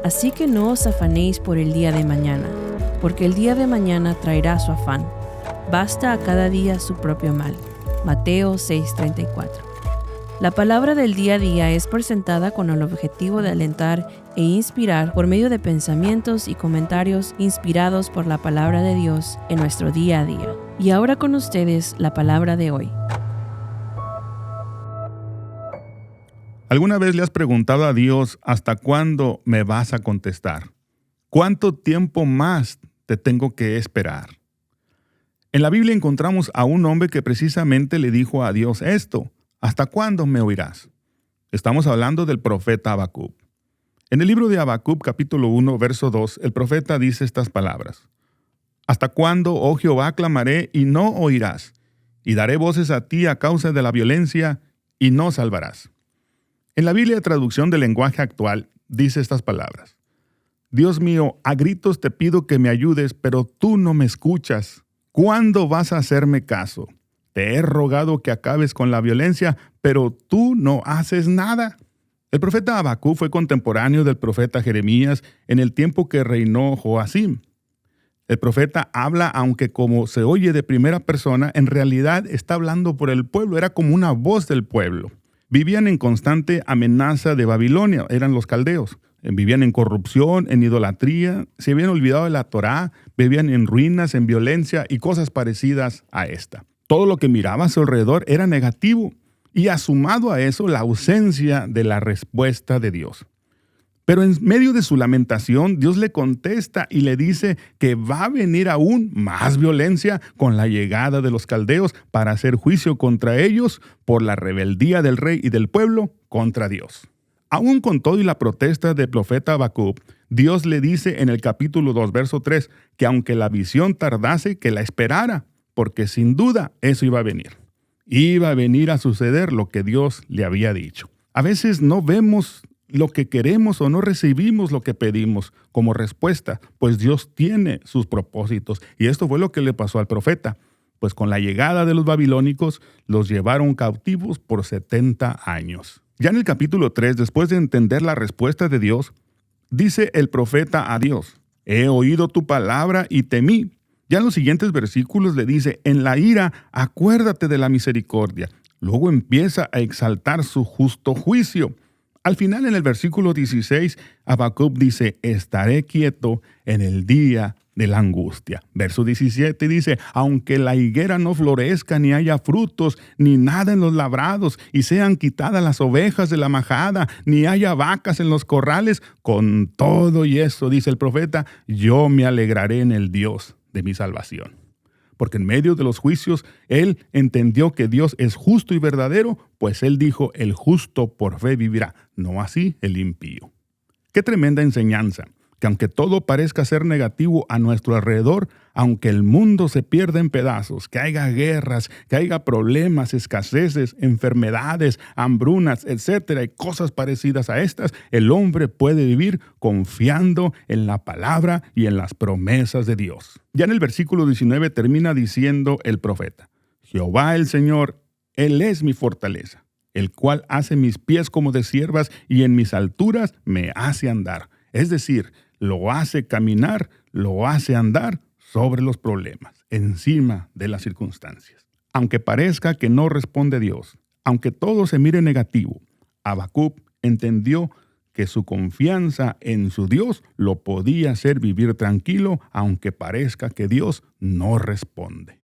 Así que no os afanéis por el día de mañana, porque el día de mañana traerá su afán. Basta a cada día su propio mal. Mateo 6:34. La palabra del día a día es presentada con el objetivo de alentar e inspirar por medio de pensamientos y comentarios inspirados por la palabra de Dios en nuestro día a día. Y ahora con ustedes la palabra de hoy. ¿Alguna vez le has preguntado a Dios hasta cuándo me vas a contestar? ¿Cuánto tiempo más te tengo que esperar? En la Biblia encontramos a un hombre que precisamente le dijo a Dios esto: ¿hasta cuándo me oirás? Estamos hablando del profeta Habacuc. En el libro de Habacuc, capítulo 1, verso 2, el profeta dice estas palabras: ¿hasta cuándo, oh Jehová, clamaré y no oirás? Y daré voces a ti a causa de la violencia y no salvarás. En la Biblia, traducción del lenguaje actual, dice estas palabras: Dios mío, a gritos te pido que me ayudes, pero tú no me escuchas. ¿Cuándo vas a hacerme caso? Te he rogado que acabes con la violencia, pero tú no haces nada. El profeta Habacuc fue contemporáneo del profeta Jeremías en el tiempo que reinó Joacim. El profeta habla, aunque como se oye de primera persona, en realidad está hablando por el pueblo, era como una voz del pueblo. Vivían en constante amenaza de Babilonia, eran los caldeos. Vivían en corrupción, en idolatría, se habían olvidado de la Torá, vivían en ruinas, en violencia y cosas parecidas a esta. Todo lo que miraba a su alrededor era negativo y asumado a eso la ausencia de la respuesta de Dios. Pero en medio de su lamentación, Dios le contesta y le dice que va a venir aún más violencia con la llegada de los caldeos para hacer juicio contra ellos por la rebeldía del rey y del pueblo contra Dios. Aún con todo y la protesta del profeta Habacuc, Dios le dice en el capítulo 2, verso 3, que aunque la visión tardase, que la esperara, porque sin duda eso iba a venir. Iba a venir a suceder lo que Dios le había dicho. A veces no vemos lo que queremos o no recibimos lo que pedimos como respuesta, pues Dios tiene sus propósitos. Y esto fue lo que le pasó al profeta, pues con la llegada de los babilónicos los llevaron cautivos por 70 años. Ya en el capítulo 3, después de entender la respuesta de Dios, dice el profeta a Dios: he oído tu palabra y temí. Ya en los siguientes versículos le dice: en la ira, acuérdate de la misericordia. Luego empieza a exaltar su justo juicio. Al final, en el versículo 16, Habacuc dice: estaré quieto en el día de la angustia. Verso 17 dice: aunque la higuera no florezca, ni haya frutos, ni nada en los labrados, y sean quitadas las ovejas de la majada, ni haya vacas en los corrales, con todo y eso, dice el profeta, yo me alegraré en el Dios de mi salvación. Porque en medio de los juicios, él entendió que Dios es justo y verdadero, pues él dijo: el justo por fe vivirá, no así el impío. Qué tremenda enseñanza, que aunque todo parezca ser negativo a nuestro alrededor, aunque el mundo se pierda en pedazos, que haya guerras, que haya problemas, escaseces, enfermedades, hambrunas, etcétera, y cosas parecidas a estas, el hombre puede vivir confiando en la palabra y en las promesas de Dios. Ya en el versículo 19 termina diciendo el profeta: Jehová el Señor, Él es mi fortaleza, el cual hace mis pies como de ciervas y en mis alturas me hace andar. Es decir, lo hace caminar, lo hace andar sobre los problemas, encima de las circunstancias. Aunque parezca que no responde Dios, aunque todo se mire negativo, Habacuc entendió que su confianza en su Dios lo podía hacer vivir tranquilo, aunque parezca que Dios no responde.